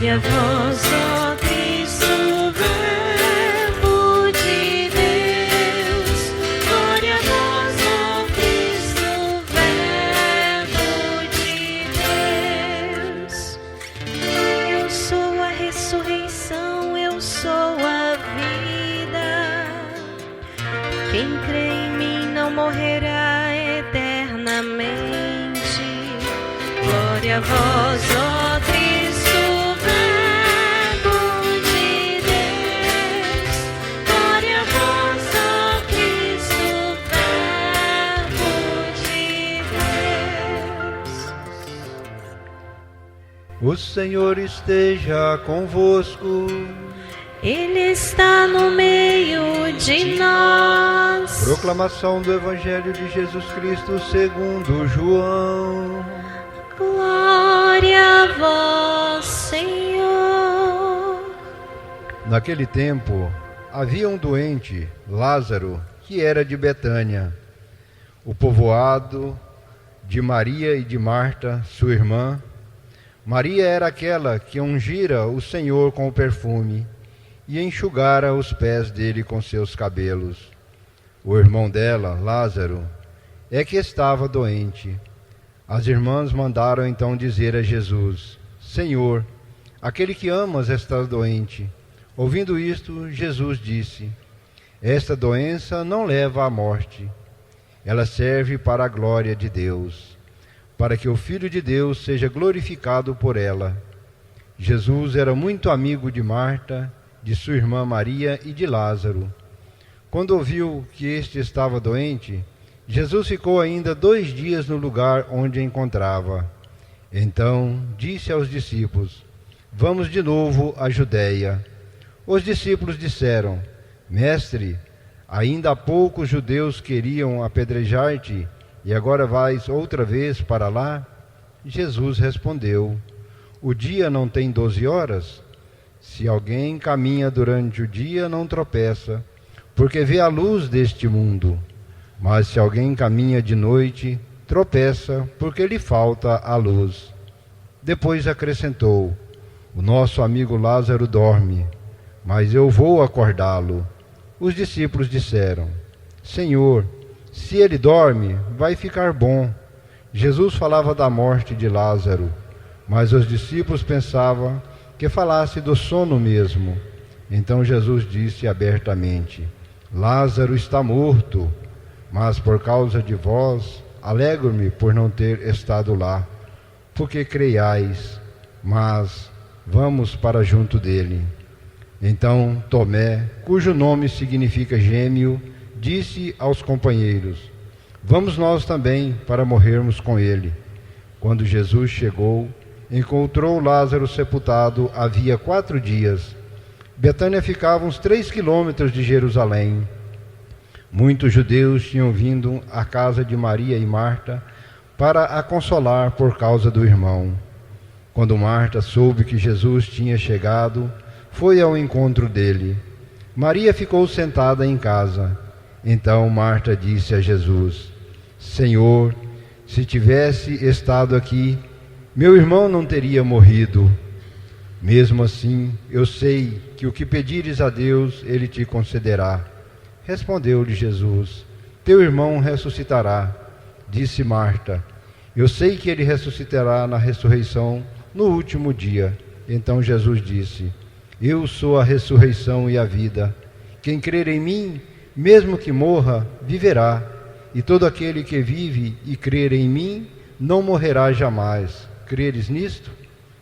Glória a vós, ó Cristo, Verbo de Deus. Glória a vós, ó Cristo, Verbo de Deus. Eu sou a ressurreição, eu sou a vida. Quem crê em mim não morrerá eternamente. Glória a vós, ó Cristo, Verbo de Deus. Glória a vós, ó Cristo, Verbo de Deus. O Senhor esteja convosco. Ele está no meio de nós. Proclamação do Evangelho de Jesus Cristo segundo João. Glória a vós, Senhor. Naquele tempo, havia um doente, Lázaro, que era de Betânia, o povoado de Maria e de Marta, sua irmã. Maria era aquela que ungira o Senhor com o perfume e enxugara os pés dele com seus cabelos. O irmão dela, Lázaro, é que estava doente. As irmãs mandaram então dizer a Jesus: Senhor, aquele que amas está doente. Ouvindo isto, Jesus disse: Esta doença não leva à morte. Ela serve para a glória de Deus, para que o Filho de Deus seja glorificado por ela. Jesus era muito amigo de Marta, de sua irmã Maria e de Lázaro. Quando ouviu que este estava doente, Jesus ficou ainda 2 dias no lugar onde encontrava. Então disse aos discípulos: Vamos de novo à Judéia. Os discípulos disseram: Mestre, ainda há pouco os judeus queriam apedrejar-te, e agora vais outra vez para lá? Jesus respondeu: O dia não tem 12 horas? Se alguém caminha durante o dia, não tropeça, porque vê a luz deste mundo. Mas se alguém caminha de noite, tropeça, porque lhe falta a luz. Depois acrescentou: O nosso amigo Lázaro dorme, mas eu vou acordá-lo. Os discípulos disseram: Senhor, se ele dorme, vai ficar bom. Jesus falava da morte de Lázaro, mas os discípulos pensavam que falasse do sono mesmo. Então Jesus disse abertamente: Lázaro está morto, mas por causa de vós, alegro-me por não ter estado lá, porque creiais, mas vamos para junto dele. Então Tomé, cujo nome significa gêmeo, disse aos companheiros: Vamos nós também para morrermos com ele. Quando Jesus chegou, encontrou Lázaro sepultado havia 4 dias. Betânia ficava uns 3 quilômetros de Jerusalém. Muitos judeus tinham vindo à casa de Maria e Marta para a consolar por causa do irmão. Quando Marta soube que Jesus tinha chegado, foi ao encontro dele. Maria ficou sentada em casa. Então Marta disse a Jesus: Senhor, se tivesse estado aqui, meu irmão não teria morrido. Mesmo assim, eu sei que o que pedires a Deus, ele te concederá. Respondeu-lhe Jesus: Teu irmão ressuscitará. Disse Marta: Eu sei que ele ressuscitará na ressurreição no último dia. Então Jesus disse: Eu sou a ressurreição e a vida. Quem crer em mim, mesmo que morra, viverá. E todo aquele que vive e crer em mim, não morrerá jamais. Creres nisto?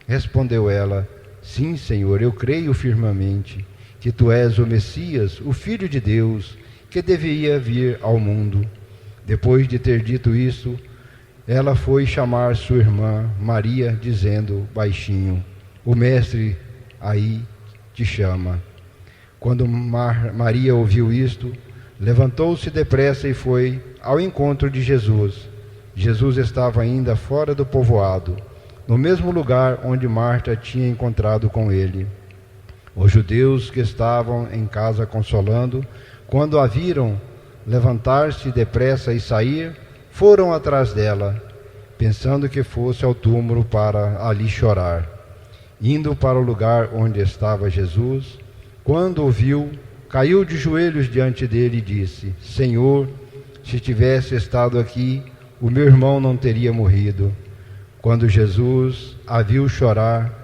Respondeu ela: Sim, Senhor, eu creio firmemente que tu és o Messias, o Filho de Deus, que deveria vir ao mundo. Depois de ter dito isso, ela foi chamar sua irmã Maria, dizendo baixinho: O Mestre aí te chama. Quando Maria ouviu isto, levantou-se depressa e foi ao encontro de Jesus. Jesus estava ainda fora do povoado, no mesmo lugar onde Marta tinha encontrado com ele. Os judeus que estavam em casa consolando, quando a viram levantar-se depressa e sair, foram atrás dela, pensando que fosse ao túmulo para ali chorar. Indo para o lugar onde estava Jesus, quando o viu, caiu de joelhos diante dele e disse: Senhor, se tivesse estado aqui, o meu irmão não teria morrido. Quando Jesus a viu chorar,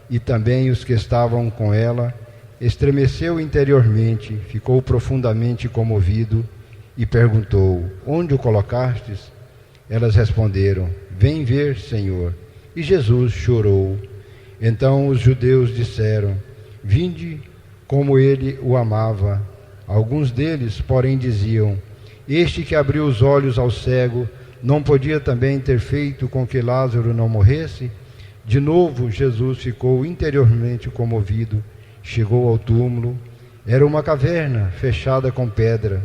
e também os que estavam com ela, estremeceu interiormente, ficou profundamente comovido e perguntou: Onde o colocastes? Elas responderam: Vem ver, Senhor. E Jesus chorou. Então os judeus disseram: Vinde como ele o amava. Alguns deles, porém, diziam: Este que abriu os olhos ao cego, não podia também ter feito com que Lázaro não morresse? De novo, Jesus ficou interiormente comovido. Chegou ao túmulo. Era uma caverna fechada com pedra.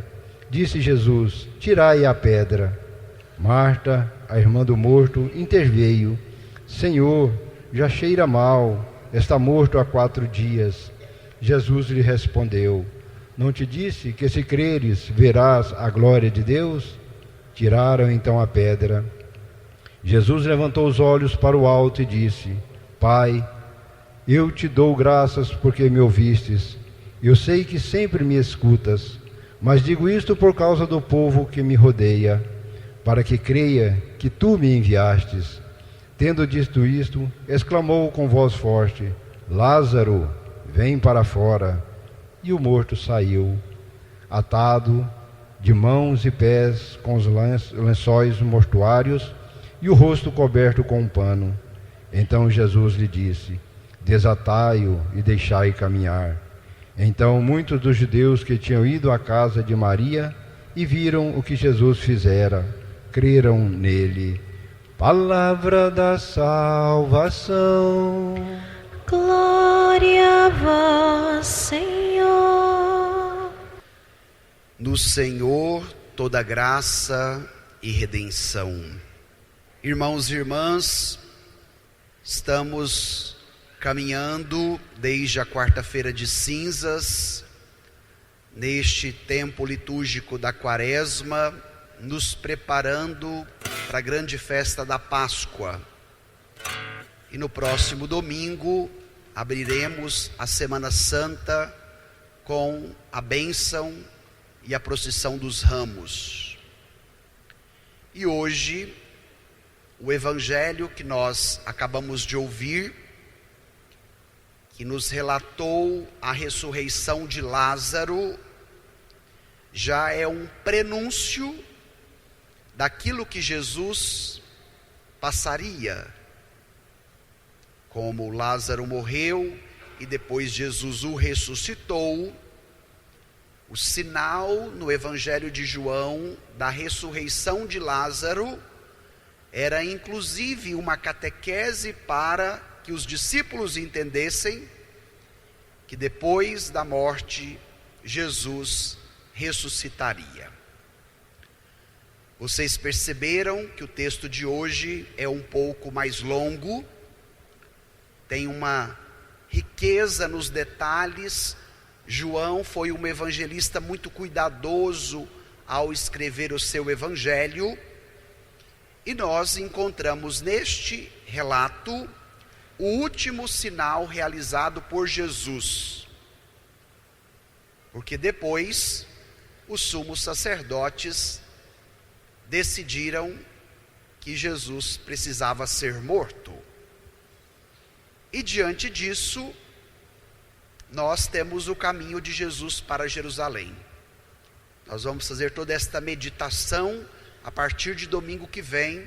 Disse Jesus: Tirai a pedra. Marta, a irmã do morto, interveio: Senhor, já cheira mal, está morto há 4 dias. Jesus lhe respondeu: Não te disse que se creres verás a glória de Deus? Tiraram então a pedra. Jesus levantou os olhos para o alto e disse: Pai, eu te dou graças porque me ouvistes. Eu sei que sempre me escutas, mas digo isto por causa do povo que me rodeia, para que creia que tu me enviastes. Tendo dito isto, exclamou com voz forte: Lázaro, vem para fora. E o morto saiu, atado de mãos e pés com os lençóis mortuários e o rosto coberto com um pano. Então Jesus lhe disse: Desatai-o e deixai caminhar. Então muitos dos judeus que tinham ido à casa de Maria e viram o que Jesus fizera, creram nele. Palavra da salvação. Glória a vós, Senhor. No Senhor toda graça e redenção. Irmãos e irmãs, estamos caminhando desde a quarta-feira de cinzas, neste tempo litúrgico da Quaresma, nos preparando para a grande festa da Páscoa. E no próximo domingo abriremos a Semana Santa com a bênção e a procissão dos ramos. E hoje, o evangelho que nós acabamos de ouvir, que nos relatou a ressurreição de Lázaro, já é um prenúncio daquilo que Jesus passaria. Como Lázaro morreu e depois Jesus o ressuscitou, o sinal no Evangelho de João da ressurreição de Lázaro era inclusive uma catequese para que os discípulos entendessem que depois da morte Jesus ressuscitaria. Vocês perceberam que o texto de hoje é um pouco mais longo, tem uma riqueza nos detalhes. João foi um evangelista muito cuidadoso ao escrever o seu evangelho, e nós encontramos neste relato o último sinal realizado por Jesus, porque depois os sumos sacerdotes decidiram que Jesus precisava ser morto. E diante disso, nós temos o caminho de Jesus para Jerusalém. Nós vamos fazer toda esta meditação a partir de domingo que vem,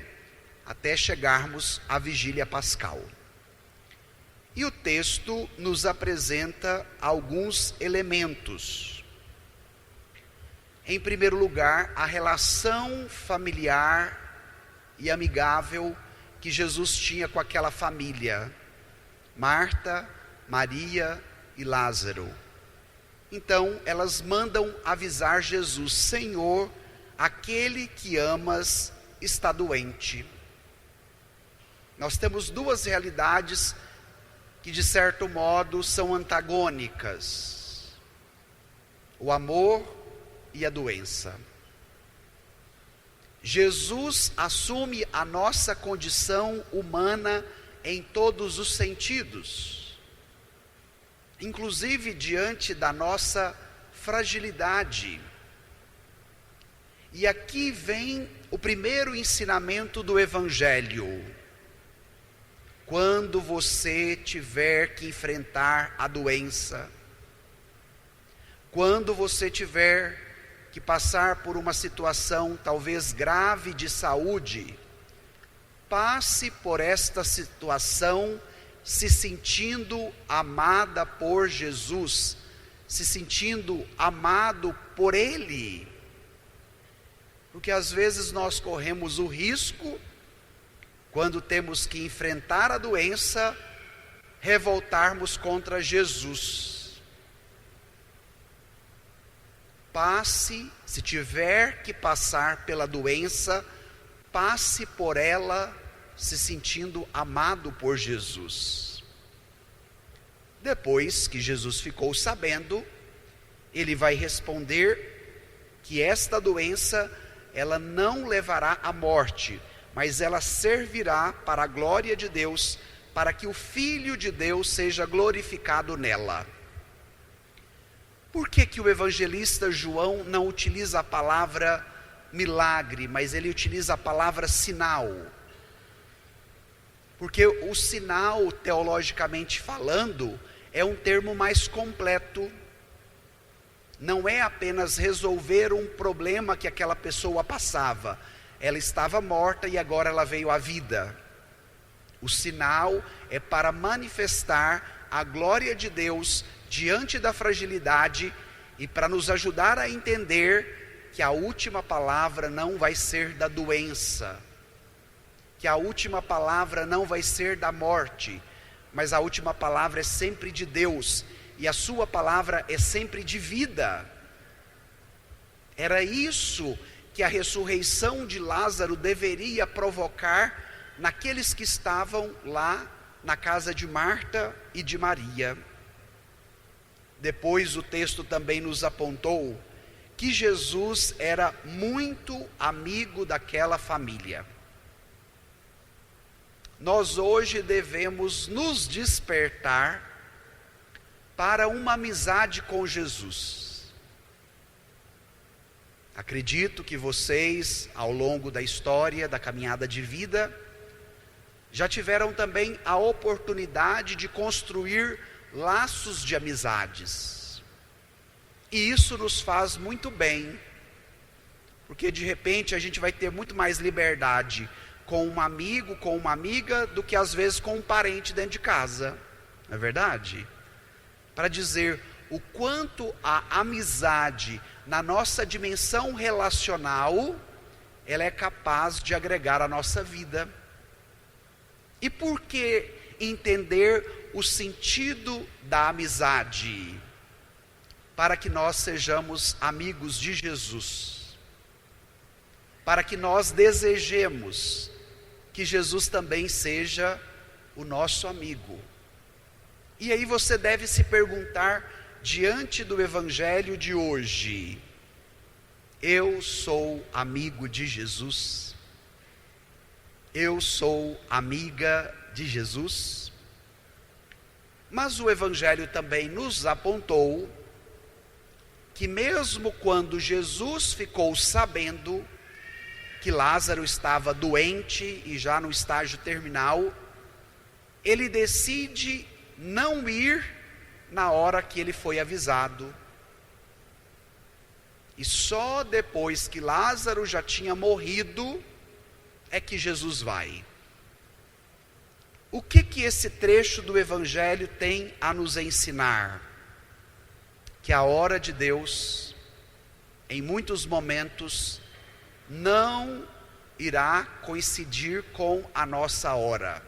até chegarmos à vigília pascal. E o texto nos apresenta alguns elementos. Em primeiro lugar, a relação familiar e amigável que Jesus tinha com aquela família, Marta, Maria e Lázaro. Então elas mandam avisar Jesus: Senhor, aquele que amas está doente. Nós temos duas realidades que de certo modo são antagônicas: o amor e a doença. Jesus assume a nossa condição humana em todos os sentidos. inclusive diante da nossa fragilidade. E aqui vem o primeiro ensinamento do Evangelho. Quando você tiver que enfrentar a doença, quando você tiver que passar por uma situação talvez grave de saúde, passe por esta situação se sentindo amada por Jesus, se sentindo amado por Ele. Porque às vezes nós corremos o risco, quando temos que enfrentar a doença, revoltarmos contra Jesus. Passe, se tiver que passar pela doença, passe por ela se sentindo amado por Jesus. Depois que Jesus ficou sabendo, ele vai responder que esta doença, ela não levará à morte, mas ela servirá para a glória de Deus, para que o Filho de Deus seja glorificado nela. Por que o evangelista João não utiliza a palavra milagre, mas ele utiliza a palavra sinal? Porque o sinal, teologicamente falando, é um termo mais completo. Não é apenas resolver um problema que aquela pessoa passava. Ela estava morta e agora ela veio à vida. O sinal é para manifestar a glória de Deus diante da fragilidade e para nos ajudar a entender que a última palavra não vai ser da doença, que a última palavra não vai ser da morte, mas a última palavra é sempre de Deus, e a sua palavra é sempre de vida. Era isso que a ressurreição de Lázaro deveria provocar naqueles que estavam lá na casa de Marta e de Maria. Depois o texto também nos apontou que Jesus era muito amigo daquela família. Nós hoje devemos nos despertar para uma amizade com Jesus. Acredito que vocês, ao longo da história, da caminhada de vida, já tiveram também a oportunidade de construir laços de amizades. E isso nos faz muito bem, porque de repente a gente vai ter muito mais liberdade com um amigo, com uma amiga, do que às vezes com um parente dentro de casa, não é verdade? Para dizer o quanto a amizade na nossa dimensão relacional, ela é capaz de agregar à nossa vida. E por que entender o sentido da amizade? Para que nós sejamos amigos de Jesus, para que nós desejemos que Jesus também seja o nosso amigo. E aí você deve se perguntar, diante do evangelho de hoje: eu sou amigo de Jesus? Eu sou amiga de Jesus? Mas o evangelho também nos apontou que mesmo quando Jesus ficou sabendo que Lázaro estava doente e já no estágio terminal, ele decide não ir na hora que ele foi avisado. E só depois que Lázaro já tinha morrido é que Jesus vai. O que esse trecho do evangelho tem a nos ensinar? Que a hora de Deus, em muitos momentos, não irá coincidir com a nossa hora.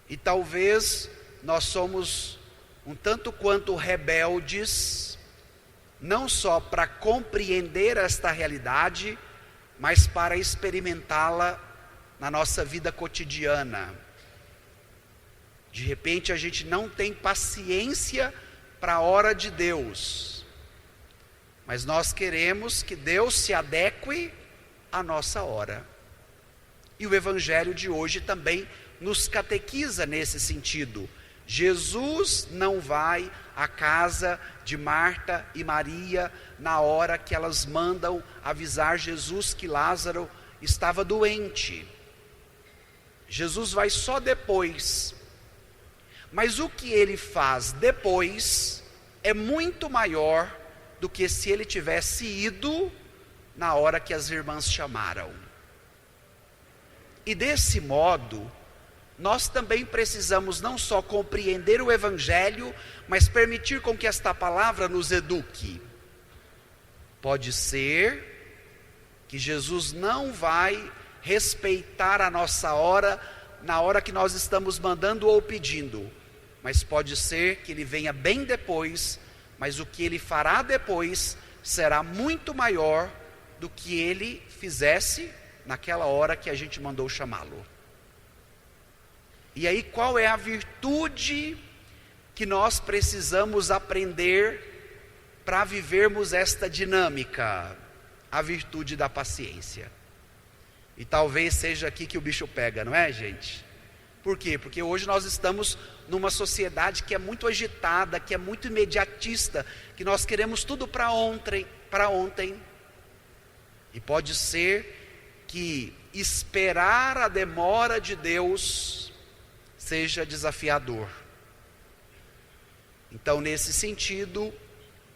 E talvez nós somos um tanto quanto rebeldes, não só para compreender esta realidade, mas para experimentá-la na nossa vida cotidiana. De repente a gente não tem paciência para a hora de Deus, mas nós queremos que Deus se adeque à nossa hora. E o evangelho de hoje também nos catequiza nesse sentido. Jesus não vai à casa de Marta e Maria na hora que elas mandam avisar Jesus que Lázaro estava doente. Jesus vai só depois. Mas o que ele faz depois é muito maior do que se ele tivesse ido na hora que as irmãs chamaram. E desse modo, nós também precisamos não só compreender o Evangelho, mas permitir com que esta palavra nos eduque. Pode ser que Jesus não vai respeitar a nossa hora, na hora que nós estamos mandando ou pedindo, mas pode ser que ele venha bem depois, mas o que ele fará depois será muito maior do que ele fizesse naquela hora que a gente mandou chamá-lo. E aí, qual é a virtude que nós precisamos aprender para vivermos esta dinâmica? A virtude da paciência. E talvez seja aqui que o bicho pega, não é, gente? Por quê? Porque hoje nós estamos numa sociedade que é muito agitada, que é muito imediatista, que nós queremos tudo para ontem. E pode ser que esperar a demora de Deus seja desafiador. Então, nesse sentido,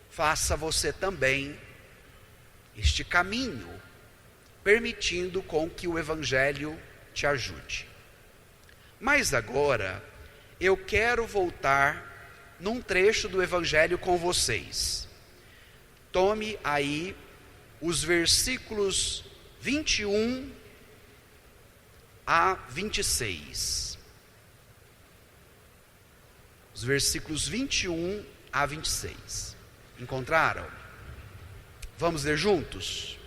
faça você também este caminho, permitindo com que o Evangelho te ajude. Mas agora, eu quero voltar num trecho do Evangelho com vocês. Tome aí os versículos 21 a 26. Os versículos 21 a 26. Encontraram? Vamos ler juntos?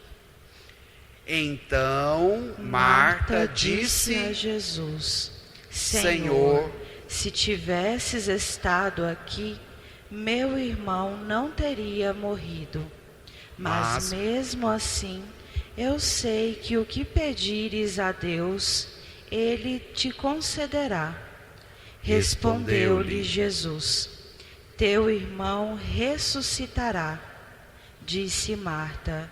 Então Marta disse a Jesus: Senhor, se tivesses estado aqui, meu irmão não teria morrido. Mas mesmo assim, eu sei que o que pedires a Deus, Ele te concederá. Respondeu-lhe Jesus: teu irmão ressuscitará. Disse Marta: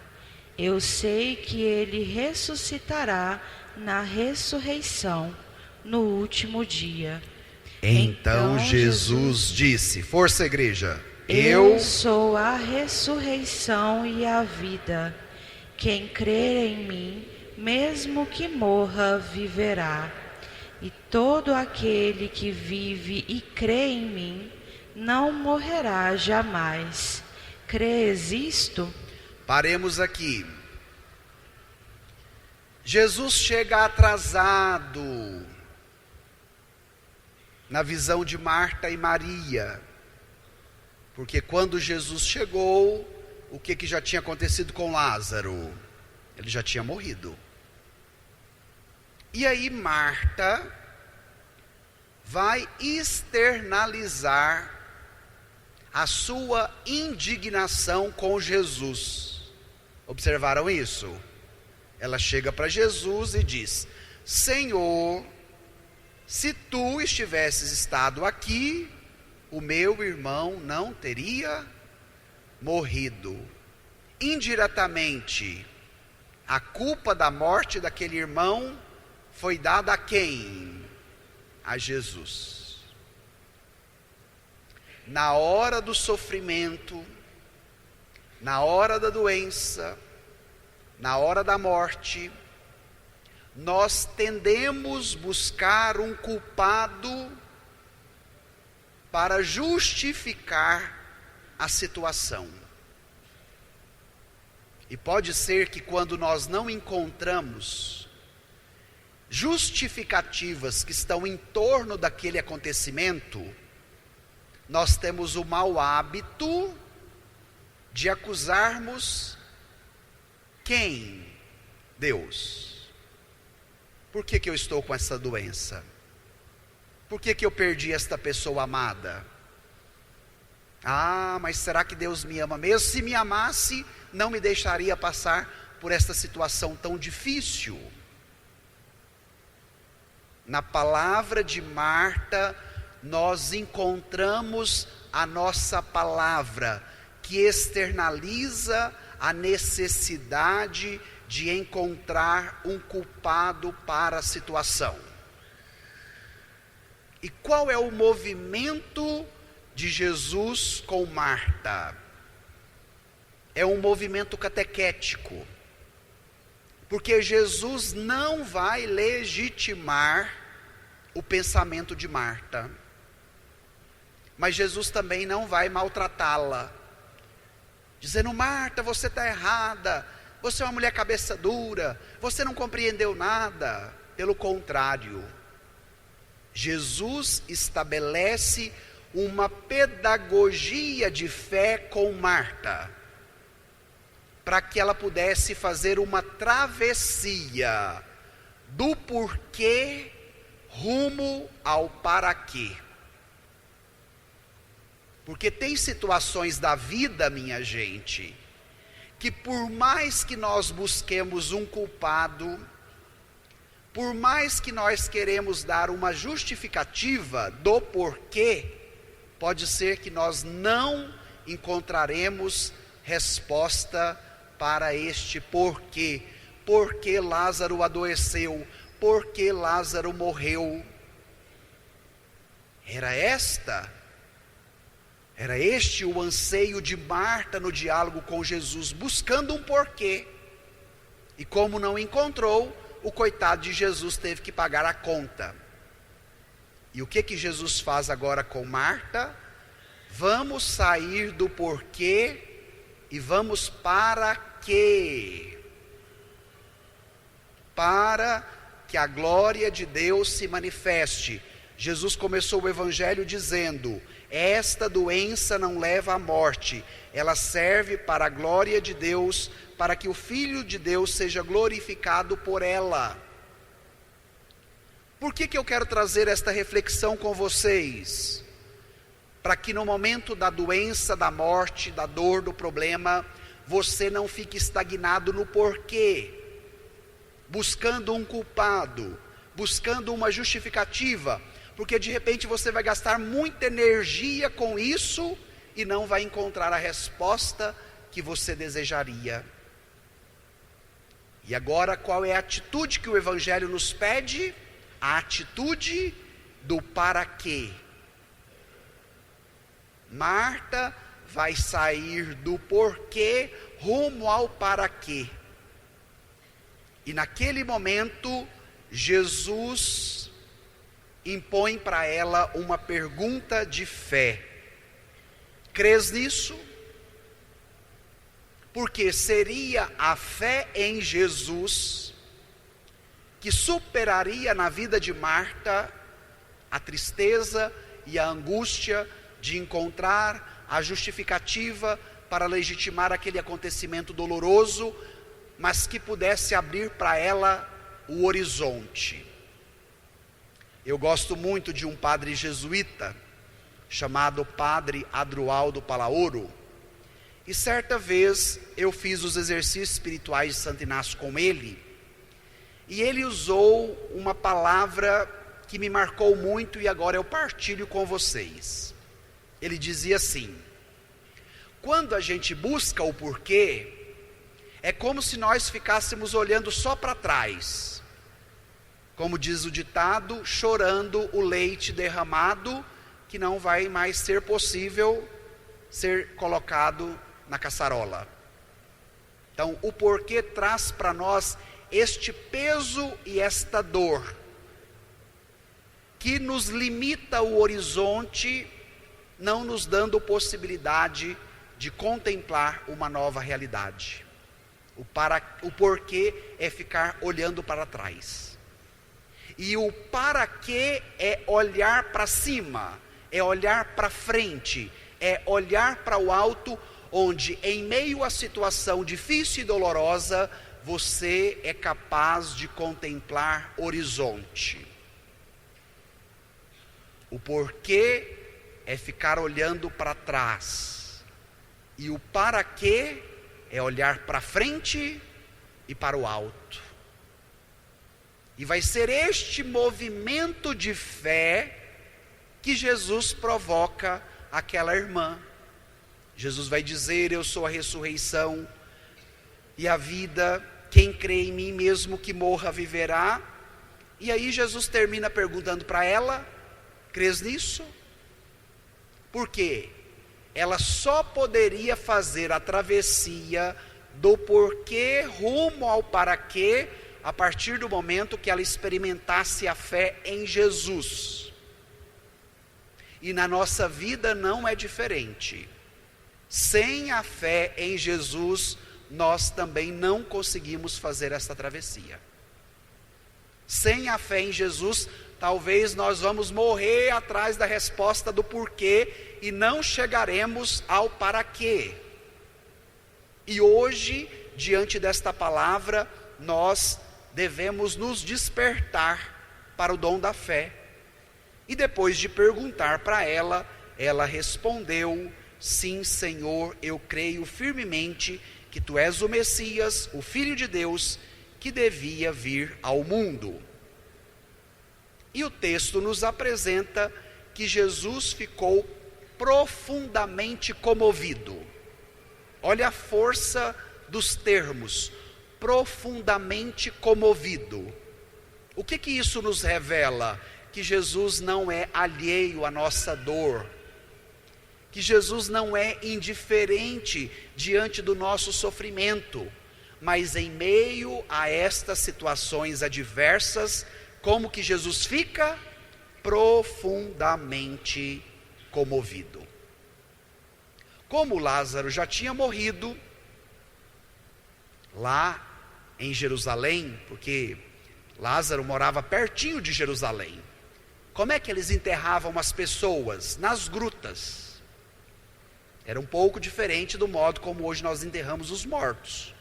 eu sei que ele ressuscitará na ressurreição, no último dia. Então Jesus disse, força igreja, eu sou a ressurreição e a vida. Quem crer em mim, mesmo que morra, viverá. E todo aquele que vive e crê em mim, não morrerá jamais. Crês isto? Paremos aqui. Jesus chega atrasado na visão de Marta e Maria, porque quando Jesus chegou, o que já tinha acontecido com Lázaro? Ele já tinha morrido. E aí Marta vai externalizar a sua indignação com Jesus. Observaram isso? Ela chega para Jesus e diz: Senhor, se tu estivesses estado aqui, o meu irmão não teria morrido. Indiretamente, a culpa da morte daquele irmão foi dada a quem? A Jesus. Na hora do sofrimento, na hora da doença, na hora da morte, nós tendemos buscar um culpado para justificar a situação. E pode ser que quando nós não encontramos justificativas que estão em torno daquele acontecimento, nós temos o mau hábito de acusarmos quem? Deus. Por que eu estou com essa doença? Por que eu perdi esta pessoa amada? Ah, mas será que Deus me ama mesmo? Se me amasse, não me deixaria passar por esta situação tão difícil. Na palavra de Marta, nós encontramos a nossa palavra, que externaliza a necessidade de encontrar um culpado para a situação. E qual é o movimento de Jesus com Marta? É um movimento catequético, porque Jesus não vai legitimar o pensamento de Marta, mas Jesus também não vai maltratá-la, dizendo: Marta, você está errada, você é uma mulher cabeça dura, você não compreendeu nada. Pelo contrário, Jesus estabelece uma pedagogia de fé com Marta, para que ela pudesse fazer uma travessia do porquê rumo ao para quê. Porque tem situações da vida, minha gente, que por mais que nós busquemos um culpado, por mais que nós queremos dar uma justificativa do porquê, pode ser que nós não encontraremos resposta para este porquê. Por que Lázaro adoeceu? Por que Lázaro morreu? Era este o anseio de Marta no diálogo com Jesus, buscando um porquê. E como não encontrou, o coitado de Jesus teve que pagar a conta. E o que Jesus faz agora com Marta? Vamos sair do porquê e vamos para quê? Para que a glória de Deus se manifeste. Jesus começou o evangelho dizendo: esta doença não leva à morte, ela serve para a glória de Deus, para que o Filho de Deus seja glorificado por ela. Por que eu quero trazer esta reflexão com vocês? Para que no momento da doença, da morte, da dor, do problema, você não fique estagnado no porquê, buscando um culpado, buscando uma justificativa, porque de repente você vai gastar muita energia com isso e não vai encontrar a resposta que você desejaria. E agora, qual é a atitude que o Evangelho nos pede? A atitude do para quê. Marta vai sair do porquê rumo ao para quê. E naquele momento, Jesus impõe para ela uma pergunta de fé. Crês nisso? Porque seria a fé em Jesus que superaria na vida de Marta a tristeza e a angústia de encontrar a justificativa para legitimar aquele acontecimento doloroso, mas que pudesse abrir para ela o horizonte. Eu gosto muito de um padre jesuíta, chamado Padre Adroaldo Palaoro, e certa vez eu fiz os exercícios espirituais de Santo Inácio com ele, e ele usou uma palavra que me marcou muito e agora eu partilho com vocês. Ele dizia assim: quando a gente busca o porquê, é como se nós ficássemos olhando só para trás, como diz o ditado, chorando o leite derramado, que não vai mais ser possível ser colocado na caçarola. Então, o porquê traz para nós este peso e esta dor, que nos limita o horizonte, não nos dando possibilidade de contemplar uma nova realidade. O porquê é ficar olhando para trás. E o para quê é olhar para cima, é olhar para frente, é olhar para o alto, onde em meio à situação difícil e dolorosa, você é capaz de contemplar horizonte. O porquê é ficar olhando para trás, e o para quê é olhar para frente e para o alto. E vai ser este movimento de fé que Jesus provoca aquela irmã. Jesus vai dizer: eu sou a ressurreição e a vida, quem crê em mim, mesmo que morra, viverá. E aí Jesus termina perguntando para ela: crês nisso? Por quê? Ela só poderia fazer a travessia do porquê rumo ao para quê a partir do momento que ela experimentasse a fé em Jesus. E na nossa vida não é diferente. Sem a fé em Jesus, nós também não conseguimos fazer essa travessia. Sem a fé em Jesus, talvez nós vamos morrer atrás da resposta do porquê e não chegaremos ao para quê. E hoje, diante desta palavra, nós devemos nos despertar para o dom da fé. E depois de perguntar para ela, ela respondeu: sim, Senhor, eu creio firmemente que Tu és o Messias, o Filho de Deus, que devia vir ao mundo. E o texto nos apresenta que Jesus ficou profundamente comovido. Olha a força dos termos: profundamente comovido. O que isso nos revela? Que Jesus não é alheio à nossa dor, que Jesus não é indiferente diante do nosso sofrimento, mas em meio a estas situações adversas, como que Jesus fica? Profundamente comovido. Como Lázaro já tinha morrido lá em Jerusalém, porque Lázaro morava pertinho de Jerusalém. Como é que eles enterravam as pessoas? Nas grutas. Era um pouco diferente do modo como hoje nós enterramos os mortos.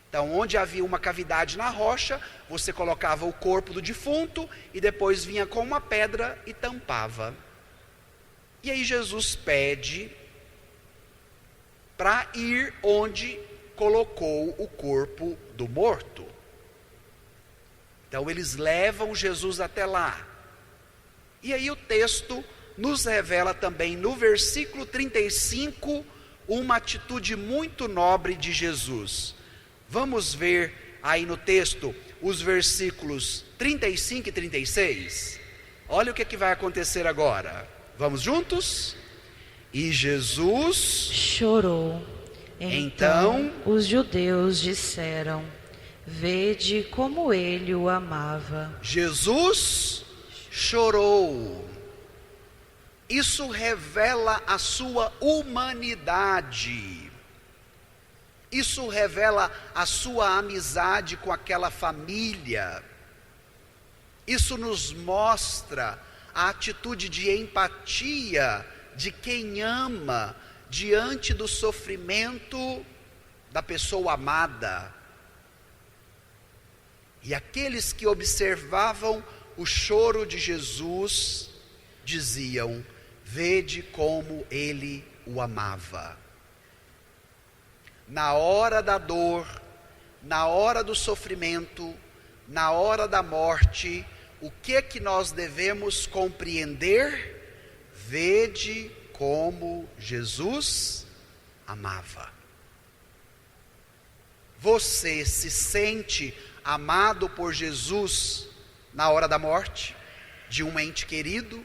Então, onde havia uma cavidade na rocha, você colocava o corpo do defunto e depois vinha com uma pedra e tampava. E aí Jesus pede para ir onde colocou o corpo do morto. Então eles levam Jesus até lá. E aí o texto nos revela também no versículo 35 uma atitude muito nobre de Jesus. Vamos ver aí no texto os versículos 35 e 36. Olha o que vai acontecer agora. Vamos juntos? E Jesus chorou. Então os judeus disseram: vede como ele o amava. Jesus chorou. Isso revela a sua humanidade. Isso revela a sua amizade com aquela família. Isso nos mostra a atitude de empatia de quem ama diante do sofrimento da pessoa amada. E aqueles que observavam o choro de Jesus diziam: vede como ele o amava. Na hora da dor, na hora do sofrimento, na hora da morte, o que nós devemos compreender? Vede como Jesus amava. Você se sente amado por Jesus na hora da morte de um ente querido?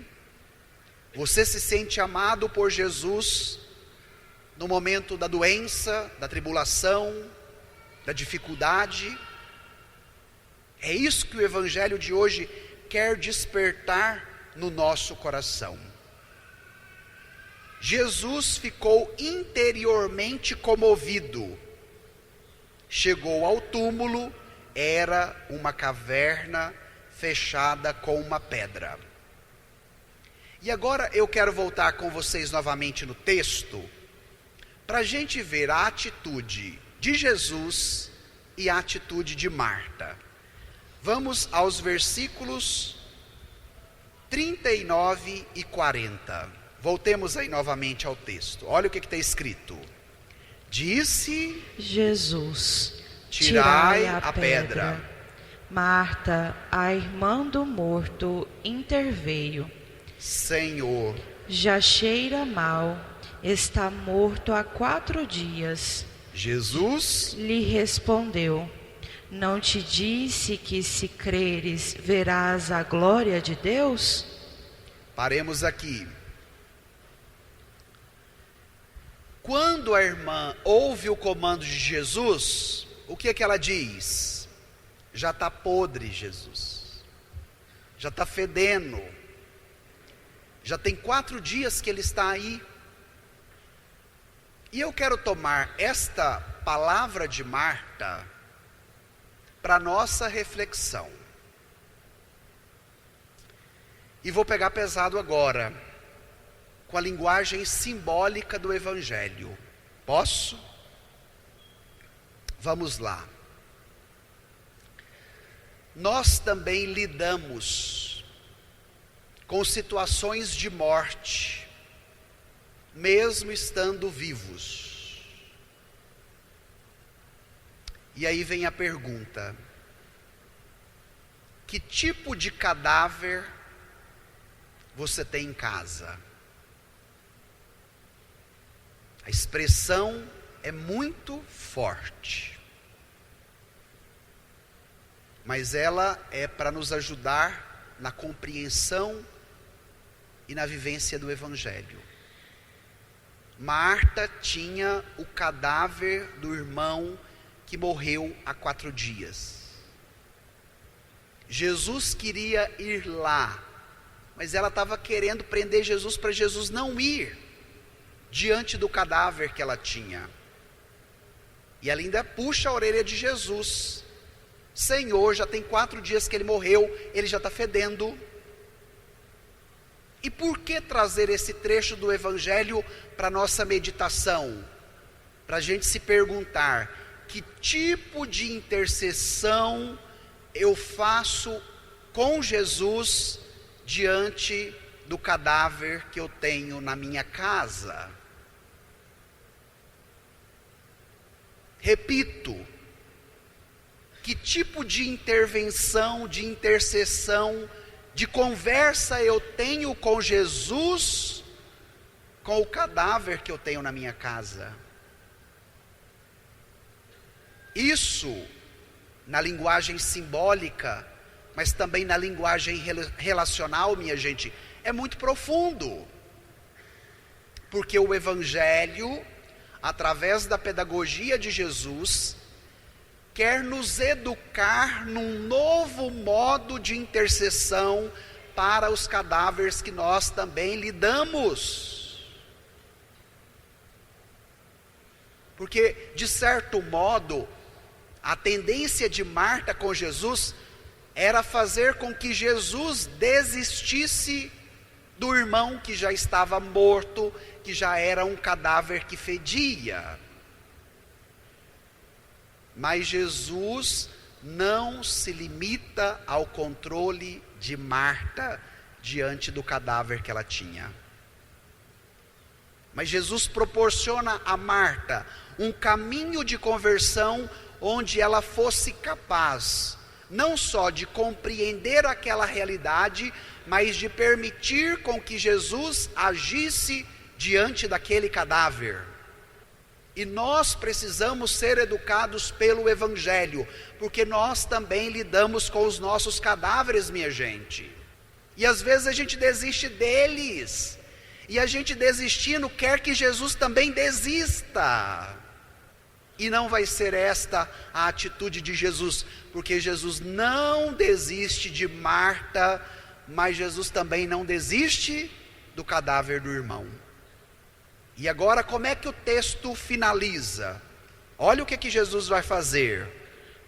Você se sente amado por Jesus no momento da doença, da tribulação, da dificuldade? É isso que o Evangelho de hoje quer despertar no nosso coração. Jesus ficou interiormente comovido. Chegou ao túmulo, era uma caverna fechada com uma pedra. E agora eu quero voltar com vocês novamente no texto, para a gente ver a atitude de Jesus e a atitude de Marta. Vamos aos versículos 39 e 40. Voltemos aí novamente ao texto. Olha o que está escrito. Disse Jesus: tirai a pedra. Marta, a irmã do morto, interveio. Senhor, já cheira mal, está morto há 4 dias. Jesus Lhe respondeu: não te disse que, se creres, verás a glória de Deus? Paremos aqui. Quando a irmã ouve o comando de Jesus, o que é que ela diz? Já está podre, Jesus. Já está fedendo. Já tem 4 dias que ele está aí. E eu quero tomar esta palavra de Marta para nossa reflexão. E vou pegar pesado agora com a linguagem simbólica do Evangelho. Posso? Vamos lá. Nós também lidamos com situações de morte, mesmo estando vivos. E aí vem a pergunta: que tipo de cadáver você tem em casa? A expressão é muito forte, mas ela é para nos ajudar na compreensão e na vivência do Evangelho. Marta tinha o cadáver do irmão que morreu há 4 dias. Jesus queria ir lá, mas ela estava querendo prender Jesus para Jesus não ir diante do cadáver que ela tinha. E ela ainda puxa a orelha de Jesus: Senhor, já tem 4 dias que ele morreu, ele já está fedendo. E por que trazer esse trecho do Evangelho para nossa meditação? Para a gente se perguntar: que tipo de intercessão eu faço com Jesus diante do cadáver que eu tenho na minha casa? Repito, que tipo de intervenção, de intercessão, de conversa eu tenho com Jesus com o cadáver que eu tenho na minha casa? Isso, na linguagem simbólica, mas também na linguagem relacional, minha gente, é muito profundo. Porque o Evangelho, através da pedagogia de Jesus, quer nos educar num novo modo de intercessão para os cadáveres que nós também lidamos. Porque, de certo modo, a tendência de Marta com Jesus era fazer com que Jesus desistisse do irmão que já estava morto, que já era um cadáver que fedia. Mas Jesus não se limita ao controle de Marta diante do cadáver que ela tinha. Mas Jesus proporciona a Marta um caminho de conversão onde ela fosse capaz não só de compreender aquela realidade, mas de permitir com que Jesus agisse diante daquele cadáver. E nós precisamos ser educados pelo Evangelho, porque nós também lidamos com os nossos cadáveres, minha gente. E às vezes a gente desiste deles, e a gente desistindo quer que Jesus também desista. E não vai ser esta a atitude de Jesus, porque Jesus não desiste de Marta, mas Jesus também não desiste do cadáver do irmão. E agora, como é que o texto finaliza? Olha o que Jesus vai fazer.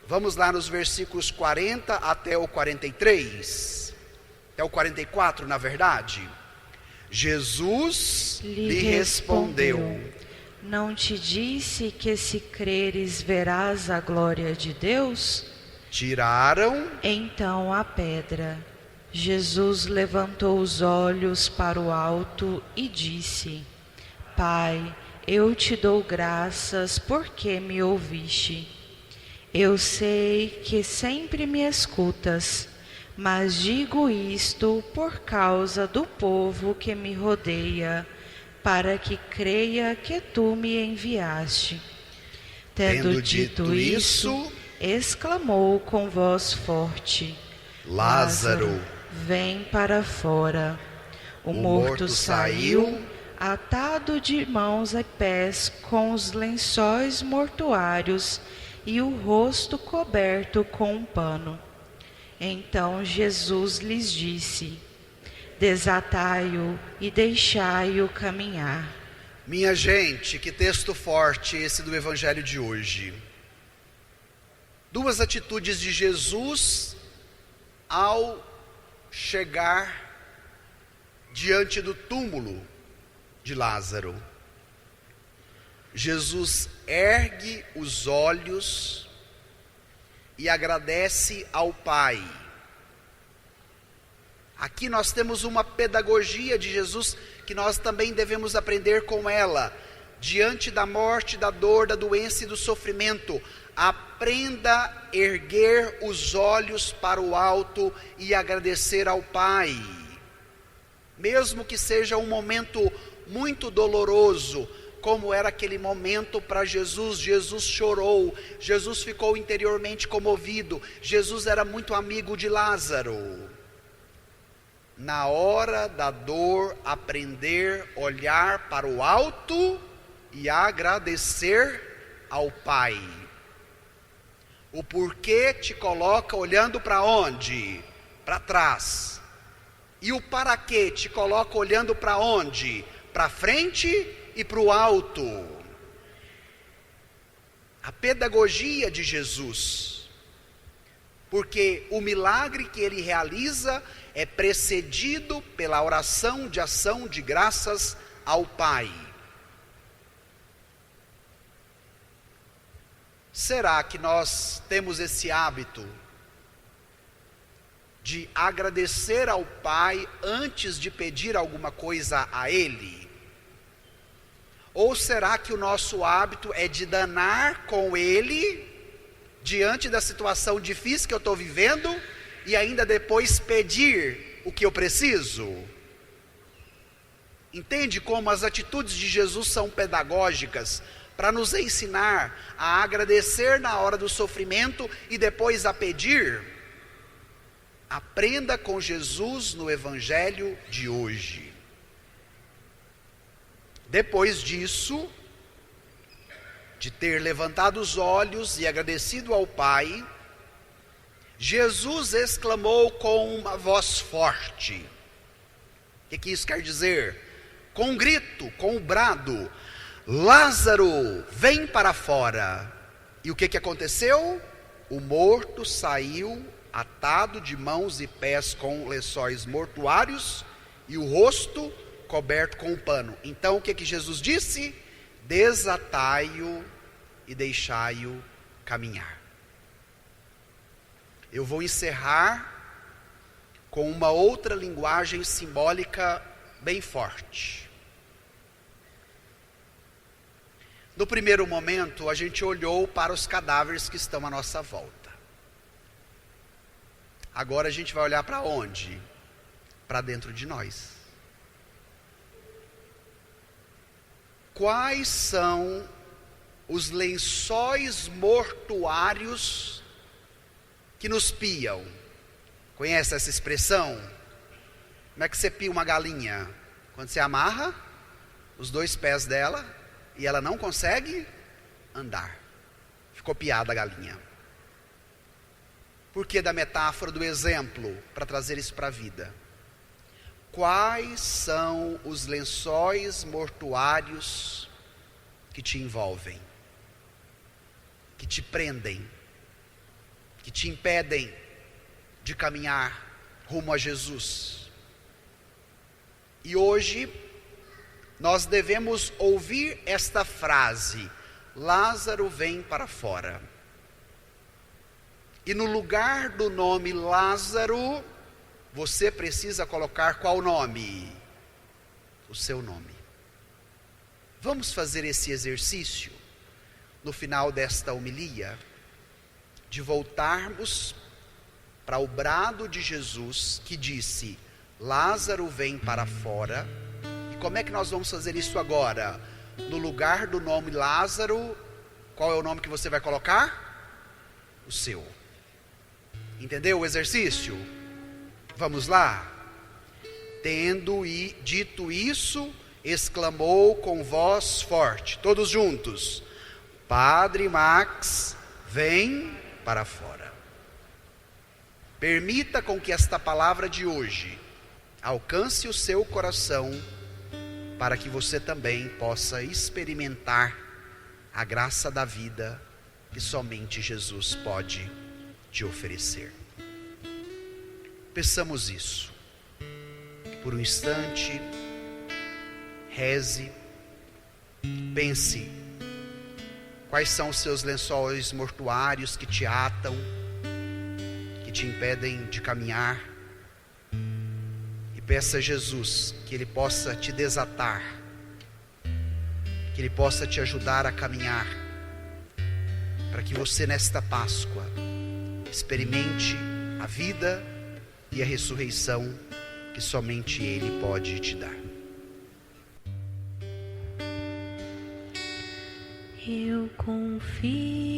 Vamos lá nos versículos 40 até o 43. Até o 44, na verdade. Jesus lhe respondeu: não te disse que, se creres, verás a glória de Deus? Tiraram então a pedra. Jesus levantou os olhos para o alto e disse: Pai, eu te dou graças porque me ouviste. Eu sei que sempre me escutas, mas digo isto por causa do povo que me rodeia, para que creia que tu me enviaste. Tendo dito isso, exclamou com voz forte: Lázaro, vem para fora. O morto saiu, atado de mãos e pés com os lençóis mortuários e o rosto coberto com um pano. Então Jesus lhes disse: desatai-o e deixai-o caminhar. Minha gente, que texto forte esse do Evangelho de hoje. Duas atitudes de Jesus ao chegar diante do túmulo de Lázaro. Jesus ergue os olhos e agradece ao Pai. Aqui nós temos uma pedagogia de Jesus que nós também devemos aprender com ela. Diante da morte, da dor, da doença e do sofrimento, aprenda a erguer os olhos para o alto e agradecer ao Pai. Mesmo que seja um momento muito doloroso, como era aquele momento para Jesus. Jesus chorou, Jesus ficou interiormente comovido, Jesus era muito amigo de Lázaro. Na hora da dor, aprender a olhar para o alto e agradecer ao Pai. O porquê te coloca olhando para onde? Para trás. E o para quê te coloca olhando para onde? Para frente e para o alto. A pedagogia de Jesus. Porque o milagre que ele realiza é precedido pela oração de ação de graças ao Pai. Será que nós temos esse hábito de agradecer ao Pai antes de pedir alguma coisa a Ele? Ou será que o nosso hábito é de danar com Ele diante da situação difícil que eu estou vivendo e ainda depois pedir o que eu preciso? Entende como as atitudes de Jesus são pedagógicas para nos ensinar a agradecer na hora do sofrimento e depois a pedir? Aprenda com Jesus no Evangelho de hoje. Depois disso, de ter levantado os olhos e agradecido ao Pai, Jesus exclamou com uma voz forte. O que isso quer dizer? Com um grito, com um brado: Lázaro, vem para fora. E o que aconteceu? O morto saiu, atado de mãos e pés com lençóis mortuários e o rosto coberto com um pano. Então o que Jesus disse? Desatai-o e deixai-o caminhar. Eu vou encerrar com uma outra linguagem simbólica bem forte. No primeiro momento, a gente olhou para os cadáveres que estão à nossa volta. Agora a gente vai olhar para onde? Para dentro de nós. Quais são os lençóis mortuários que nos piam? Conhece essa expressão? Como é que você pia uma galinha? Quando você amarra os dois pés dela e ela não consegue andar. Ficou piada a galinha. Por que da metáfora do exemplo? Para trazer isso para a vida. Quais são os lençóis mortuários que te envolvem, que te prendem, que te impedem de caminhar rumo a Jesus? E hoje nós devemos ouvir esta frase: Lázaro, vem para fora. E no lugar do nome Lázaro, você precisa colocar qual nome? O seu nome. Vamos fazer esse exercício no final desta homilia, de voltarmos para o brado de Jesus que disse: Lázaro, vem para fora. E como é que nós vamos fazer isso agora? No lugar do nome Lázaro, qual é o nome que você vai colocar? O seu. Entendeu o exercício? Vamos lá. Tendo dito isso, exclamou com voz forte, todos juntos: Padre Max, vem para fora. Permita com que esta palavra de hoje alcance o seu coração, para que você também possa experimentar a graça da vida que somente Jesus pode te oferecer. Peçamos isso. Por um instante, reze, pense quais são os seus lençóis mortuários que te atam, que te impedem de caminhar, e peça a Jesus que Ele possa te desatar, que Ele possa te ajudar a caminhar, para que você nesta Páscoa experimente a vida e a ressurreição que somente Ele pode te dar. Eu confio